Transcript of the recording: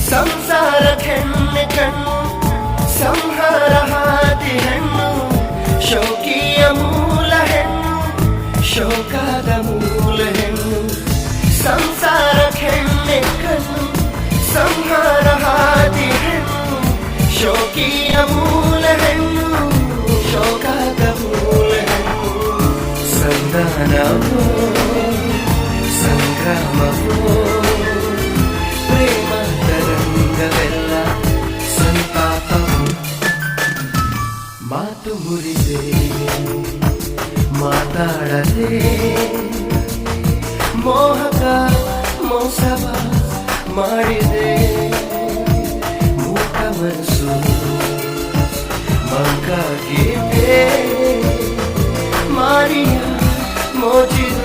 ಸಂಸಾರ ಕೆಣ್ಣೆ ಕಣ್ಣು ಸಂಹಾರ ಹಾದಿ ಹೆಣ್ಣು ಶೋಕಿಯ ಮೂಲ ಹೆಣ್ಣು ಶೋಕದ ಮೂಲ ಹೆಣ್ಣು ಸಂಸಾರ ಕೆಣ್ಣೆ ಕಣ್ಣು ಸಂಹಾರ ಹಾದಿ ಹೆಣ್ಣು ಶೋಕಿಯ ಮೂಲ ಹೆಣ್ಣು ಶೋಕದ ಮೂಲ ಹೆಣ್ಣು ಸಂಧಾನವೋ ಸಂಗ್ರಾಮವೋ ಪ್ರೇಮ ತರಂಗವೆಲ್ಲ ಸಂತಾಪವು ಮಾತು ಮುರಿದೆ ಮಾತಾಡದೆ ಮೋಹಕ ಮೋಸವ ಮಾಡಿದೆ ಮೂಕ ಮನಸ್ಸು ಮಂಕಾಗಿದೆ ಮಾರಿಯ ಮೋಜಿದ